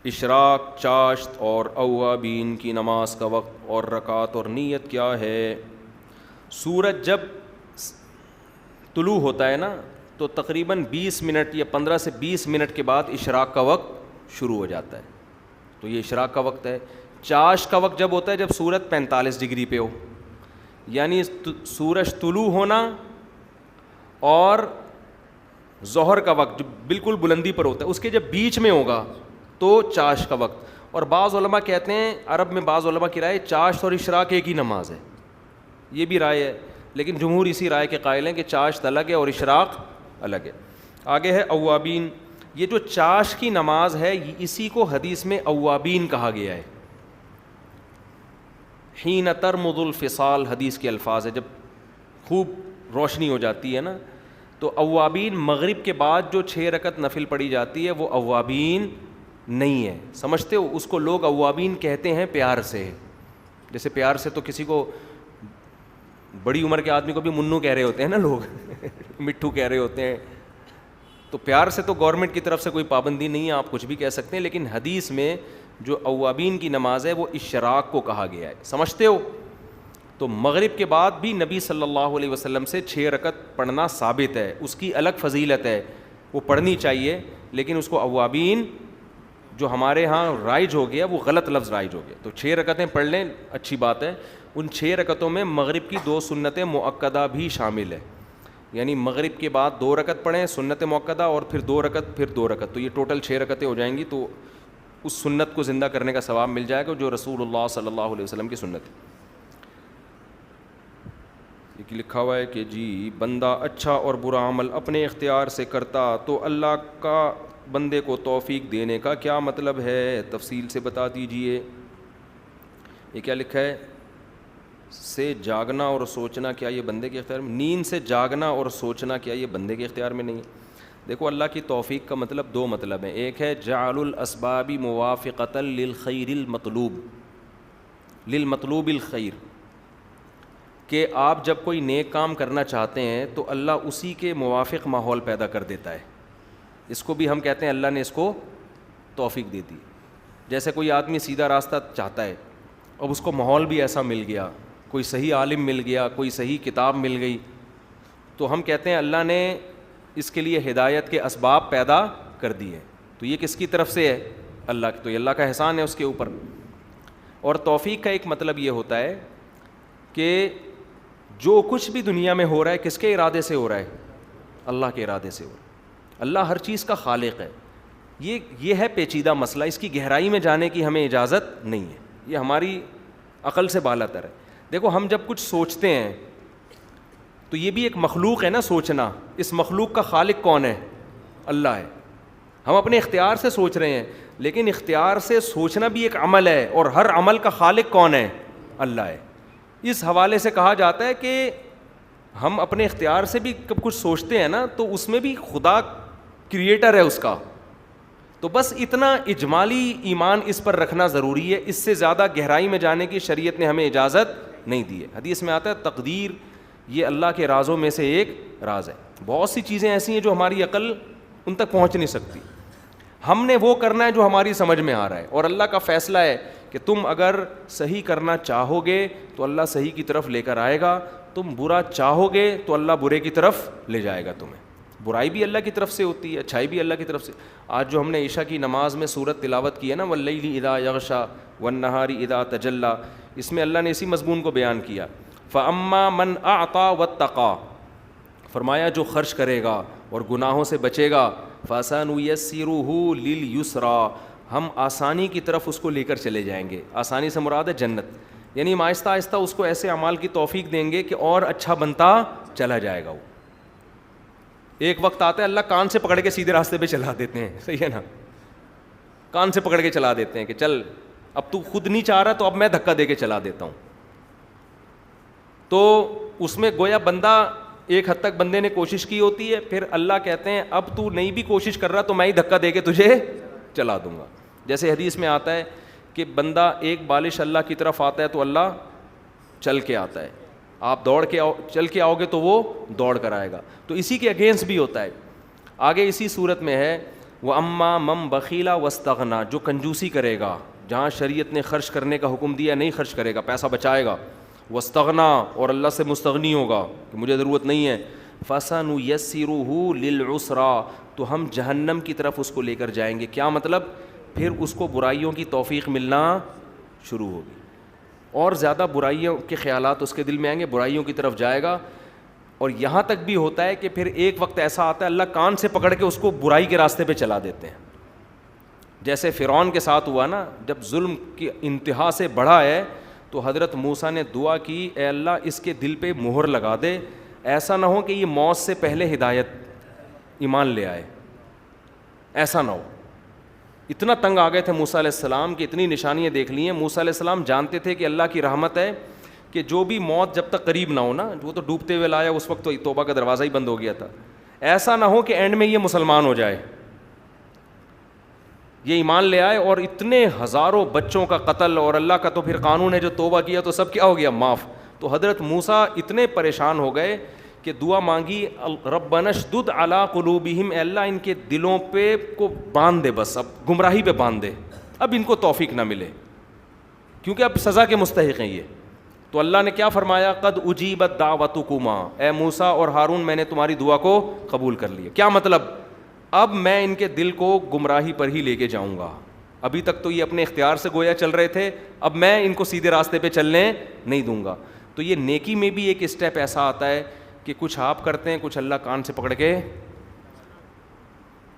اشراق، چاشت اور اوابین کی نماز کا وقت اور رکعت اور نیت کیا ہے؟ سورج جب طلوع ہوتا ہے نا تو تقریباً 20 منٹ یا 15 سے 20 منٹ کے بعد اشراق کا وقت شروع ہو جاتا ہے، تو یہ اشراق کا وقت ہے۔ چاشت کا وقت جب ہوتا ہے جب سورج 45 ڈگری پہ ہو، یعنی سورج طلوع ہونا اور ظہر کا وقت جو بالکل بلندی پر ہوتا ہے اس کے جب بیچ میں ہوگا تو چاشت کا وقت۔ اور بعض علماء کہتے ہیں، عرب میں بعض علماء کی رائے چاشت اور اشراق ایک ہی نماز ہے، یہ بھی رائے ہے، لیکن جمہور اسی رائے کے قائل ہیں کہ چاشت الگ ہے اور اشراق الگ ہے۔ آگے ہے اوابین، یہ جو چاشت کی نماز ہے اسی کو حدیث میں اوابین کہا گیا ہے۔ حین ترمض الفصال حدیث کے الفاظ ہے، جب خوب روشنی ہو جاتی ہے نا تو اوابین مغرب کے بعد جو 6 رکعت نفل پڑھی جاتی ہے وہ اوابین نہیں ہے، سمجھتے ہو؟ اس کو لوگ اوابین کہتے ہیں پیار سے، جیسے پیار سے تو کسی کو بڑی عمر کے آدمی کو بھی منو کہہ رہے ہوتے ہیں نا لوگ مٹھو کہہ رہے ہوتے ہیں، تو پیار سے تو گورنمنٹ کی طرف سے کوئی پابندی نہیں ہے، آپ کچھ بھی کہہ سکتے ہیں، لیکن حدیث میں جو اوابین کی نماز ہے وہ اشراق کو کہا گیا ہے، سمجھتے ہو؟ تو مغرب کے بعد بھی نبی صلی اللہ علیہ وسلم سے 6 رکعت پڑھنا ثابت ہے، اس کی الگ فضیلت ہے، وہ پڑھنی چاہیے، لیکن اس کو اوابین جو ہمارے ہاں رائج ہو گیا وہ غلط لفظ رائج ہو گیا۔ تو 6 رکعتیں پڑھ لیں، اچھی بات ہے، ان 6 رکعتوں میں مغرب کی 2 سنتیں مؤکدہ بھی شامل ہے، یعنی مغرب کے بعد 2 رکعت پڑھیں سنت مؤکدہ اور پھر 2 رکعت پھر 2 رکعت، تو یہ ٹوٹل 6 رکعتیں ہو جائیں گی، تو اس سنت کو زندہ کرنے کا ثواب مل جائے گا جو رسول اللہ صلی اللہ علیہ وسلم کی سنت ہے۔ یہ لکھا ہوا ہے کہ جی بندہ اچھا اور برا عمل اپنے اختیار سے کرتا تو اللہ کا بندے کو توفیق دینے کا کیا مطلب ہے؟ تفصیل سے بتا دیجئے۔ یہ کیا لکھا ہے؟ سے جاگنا اور سوچنا کیا یہ بندے کے اختیار میں؟ نیند سے جاگنا اور سوچنا کیا یہ بندے کے اختیار میں نہیں ہے؟ دیکھو اللہ کی توفیق کا مطلب 2 مطلب ہیں، ایک ہے جعل الاسباب موافقۃ للخیر المطلوب، للمطلوب الخیر، کہ آپ جب کوئی نیک کام کرنا چاہتے ہیں تو اللہ اسی کے موافق ماحول پیدا کر دیتا ہے، اس کو بھی ہم کہتے ہیں اللہ نے اس کو توفیق دے دی۔ جیسے کوئی آدمی سیدھا راستہ چاہتا ہے، اب اس کو ماحول بھی ایسا مل گیا، کوئی صحیح عالم مل گیا، کوئی صحیح کتاب مل گئی، تو ہم کہتے ہیں اللہ نے اس کے لیے ہدایت کے اسباب پیدا کر دیے، تو یہ کس کی طرف سے ہے؟ اللہ کی، تو یہ اللہ کا احسان ہے اس کے اوپر۔ اور توفیق کا ایک مطلب یہ ہوتا ہے کہ جو کچھ بھی دنیا میں ہو رہا ہے کس کے ارادے سے ہو رہا ہے؟ اللہ کے ارادے سے ہو رہا ہے، اللہ ہر چیز کا خالق ہے۔ یہ ہے پیچیدہ مسئلہ، اس کی گہرائی میں جانے کی ہمیں اجازت نہیں ہے، یہ ہماری عقل سے بالاتر ہے۔ دیکھو ہم جب کچھ سوچتے ہیں تو یہ بھی ایک مخلوق ہے نا، سوچنا، اس مخلوق کا خالق کون ہے؟ اللہ ہے۔ ہم اپنے اختیار سے سوچ رہے ہیں، لیکن اختیار سے سوچنا بھی ایک عمل ہے، اور ہر عمل کا خالق کون ہے؟ اللہ ہے۔ اس حوالے سے کہا جاتا ہے کہ ہم اپنے اختیار سے بھی کب کچھ سوچتے ہیں نا تو اس میں بھی خدا کریٹر ہے اس کا، تو بس اتنا اجمالی ایمان اس پر رکھنا ضروری ہے، اس سے زیادہ گہرائی میں جانے کی شریعت نے ہمیں اجازت نہیں دی ہے۔ حدیث میں آتا ہے تقدیر یہ اللہ کے رازوں میں سے ایک راز ہے، بہت سی چیزیں ایسی ہیں جو ہماری عقل ان تک پہنچ نہیں سکتی، ہم نے وہ کرنا ہے جو ہماری سمجھ میں آ رہا ہے، اور اللہ کا فیصلہ ہے کہ تم اگر صحیح کرنا چاہو گے تو اللہ صحیح کی طرف لے کر آئے گا، تم برا چاہو گے تو اللہ برے کی طرف لے جائے گا تمہیں۔ برائی بھی اللہ کی طرف سے ہوتی ہے، اچھائی بھی اللہ کی طرف سے۔ آج جو ہم نے عشاء کی نماز میں سورت تلاوت کی ہے نا، واللیل اذا یغشا والنہار اذا تجلی، اس میں اللہ نے اسی مضمون کو بیان کیا، فاما من اعطى واتقى، فرمایا جو خرچ کرے گا اور گناہوں سے بچے گا، فسنيسره لليسرى، ہم آسانی کی طرف اس کو لے کر چلے جائیں گے۔ آسانی سے مراد ہے جنت، یعنی ہم آہستہ آہستہ اس کو ایسے اعمال کی توفیق دیں گے کہ اور اچھا بنتا چلا جائے گا۔ وہ ایک وقت آتا ہے اللہ کان سے پکڑ کے سیدھے راستے پہ چلا دیتے ہیں، صحیح ہے نا، کان سے پکڑ کے چلا دیتے ہیں کہ چل اب تو خود نہیں چاہ رہا تو اب میں دھکا دے کے چلا دیتا ہوں، تو اس میں گویا بندہ ایک حد تک بندے نے کوشش کی ہوتی ہے، پھر اللہ کہتے ہیں اب تو نہیں بھی کوشش کر رہا تو میں ہی دھکا دے کے تجھے چلا دوں گا۔ جیسے حدیث میں آتا ہے کہ بندہ ایک بالش اللہ کی طرف آتا ہے تو اللہ چل کے آتا ہے، آپ دوڑ کے چل کے آؤ گے تو وہ دوڑ کر آئے گا، تو اسی کے اگینسٹ بھی ہوتا ہے۔ آگے اسی صورت میں ہے وَأَمَّا مَن بَخِيلَ وَاسْتَغْنَىٰ، جو کنجوسی کرے گا، جہاں شریعت نے خرچ کرنے کا حکم دیا نہیں خرچ کرے گا، پیسہ بچائے گا، وَاسْتَغْنَىٰ، اور اللہ سے مستغنی ہوگا کہ مجھے ضرورت نہیں ہے، فَسَنُيَسِّرُهُ لِلْعُسْرَىٰ، تو ہم جہنم کی طرف اس کو لے کر جائیں گے. کیا مطلب؟ پھر اس کو برائیوں کی توفیق ملنا شروع ہوگی، اور زیادہ برائیوں کے خیالات اس کے دل میں آئیں گے، برائیوں کی طرف جائے گا. اور یہاں تک بھی ہوتا ہے کہ پھر ایک وقت ایسا آتا ہے اللہ کان سے پکڑ کے اس کو برائی کے راستے پہ چلا دیتے ہیں، جیسے فرعون کے ساتھ ہوا نا، جب ظلم کی انتہا سے بڑھا ہے تو حضرت موسیٰ نے دعا کی، اے اللہ اس کے دل پہ مہر لگا دے، ایسا نہ ہو کہ یہ موت سے پہلے ہدایت ایمان لے آئے، ایسا نہ ہو. اتنا تنگ آ گئے تھے موسیٰ علیہ السلام کہ اتنی نشانیاں دیکھ لی ہیں. موسیٰ علیہ السلام جانتے تھے کہ اللہ کی رحمت ہے کہ جو بھی موت جب تک قریب نہ ہو نا، وہ تو ڈوبتے ہوئے لایا، اس وقت تو توبہ کا دروازہ ہی بند ہو گیا تھا، ایسا نہ ہو کہ اینڈ میں یہ مسلمان ہو جائے، یہ ایمان لے آئے اور اتنے ہزاروں بچوں کا قتل، اور اللہ کا تو پھر قانون ہے جو توبہ کیا تو سب کیا ہو گیا، معاف. تو حضرت موسیٰ اتنے پریشان ہو گئے کہ دعا مانگی، ربنا اشدد علی قلوبہم، اے اللہ ان کے دلوں پہ کو باندھ دے، بس اب گمراہی پہ باندھ دے، اب ان کو توفیق نہ ملے کیونکہ اب سزا کے مستحق ہیں یہ. تو اللہ نے کیا فرمایا، قد اجیبت دعوتکما، اے موسیٰ اور ہارون میں نے تمہاری دعا کو قبول کر لیا. کیا مطلب؟ اب میں ان کے دل کو گمراہی پر ہی لے کے جاؤں گا. ابھی تک تو یہ اپنے اختیار سے گویا چل رہے تھے، اب میں ان کو سیدھے راستے پہ چلنے نہیں دوں گا. تو یہ نیکی میں بھی ایک اسٹیپ ایسا آتا ہے کہ کچھ آپ کرتے ہیں، کچھ اللہ کان سے پکڑ کے،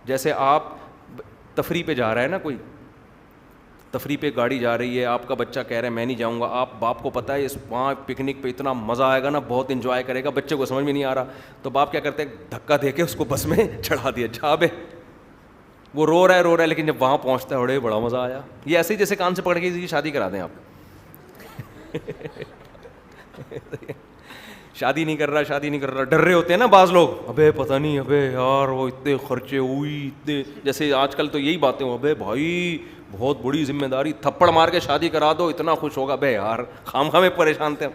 جیسے آپ تفریح پہ جا رہا ہے نا، کوئی تفریح پہ گاڑی جا رہی ہے، آپ کا بچہ کہہ رہا ہے میں نہیں جاؤں گا، آپ باپ کو پتہ ہے اس وہاں پکنک پہ اتنا مزہ آئے گا نا، بہت انجوائے کرے گا، بچے کو سمجھ میں نہیں آ رہا، تو باپ کیا کرتے ہیں، دھکا دے کے اس کو بس میں چڑھا دیا، جا بے. وہ رو رہا ہے لیکن جب وہاں پہنچتا ہے اڑے بڑا مزہ آیا. یہ ایسے ہی جیسے کان سے پکڑ کے کسی کی شادی کرا دیں آپ. شادی نہیں کر رہا، ڈر رہے ہوتے ہیں نا بعض لوگ، ابے پتہ نہیں، ابے یار وہ اتنے خرچے ہوئی اتنے، جیسے آج کل تو یہی باتیں، ابے بھائی بہت بڑی ذمہ داری، تھپڑ مار کے شادی کرا دو اتنا خوش ہوگا. بے یار خام خامے پریشان تھے،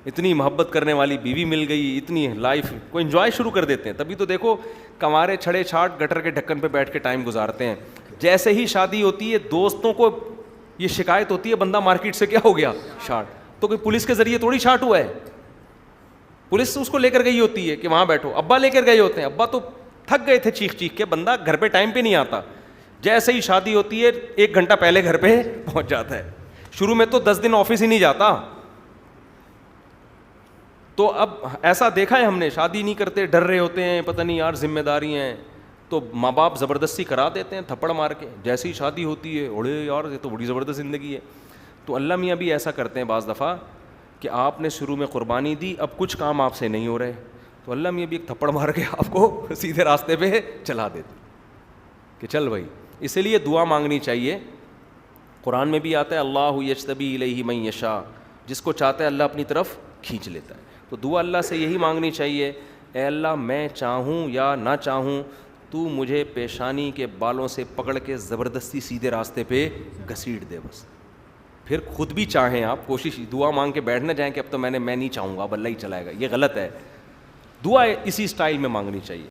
اتنی محبت کرنے والی بیوی مل گئی، اتنی لائف کو انجوائے شروع کر دیتے ہیں. تبھی تو دیکھو کمارے چھڑے چھاٹ گٹر کے ڈھکن پہ بیٹھ کے ٹائم گزارتے ہیں. جیسے ہی شادی ہوتی ہے دوستوں کو یہ شکایت ہوتی ہے بندہ مارکیٹ سے کیا ہو گیا، شارٹ. تو کوئی پولیس کے ذریعے تھوڑی شارٹ ہوا ہے، پولیس اس کو لے کر گئی ہوتی ہے کہ وہاں بیٹھو، ابا لے کر گئے ہوتے ہیں، ابا تو تھک گئے تھے چیخ کے، بندہ گھر پہ ٹائم پہ نہیں آتا. جیسے ہی شادی ہوتی ہے 1 گھنٹہ پہلے گھر پہ پہنچ جاتا ہے. شروع میں تو 10 دن آفس ہی نہیں جاتا. تو اب ایسا دیکھا ہے ہم نے، شادی نہیں کرتے، ڈر رہے ہوتے ہیں، پتہ نہیں یار ذمہ داری ہیں، تو ماں باپ زبردستی کرا دیتے ہیں تھپڑ مار کے. جیسے ہی شادی ہوتی ہے اڑے یار یہ تو بڑی زبردست زندگی ہے. تو اللہ میاں بھی ایسا کرتے ہیں بعض دفعہ کہ آپ نے شروع میں قربانی دی، اب کچھ کام آپ سے نہیں ہو رہے، تو اللہ میاں بھی ایک تھپڑ مار کے آپ کو سیدھے راستے پہ چلا دیتے کہ چل بھائی. اسی لیے دعا مانگنی چاہیے. قرآن میں بھی آتا ہے اللہ یجتبی الیہ من یشاء، جس کو چاہتا ہے اللہ اپنی طرف کھینچ لیتا ہے. تو دعا اللہ سے یہی مانگنی چاہیے، اے اللہ میں چاہوں یا نہ چاہوں تو مجھے پیشانی کے بالوں سے پکڑ کے زبردستی سیدھے راستے پہ گھسیٹ دے. بس پھر خود بھی چاہیں آپ، کوشش دعا مانگ کے بیٹھ نہ جائیں کہ اب تو میں نہیں چاہوں گا اب اللہ ہی چلائے گا، یہ غلط ہے. دعا اسی سٹائل میں مانگنی چاہیے.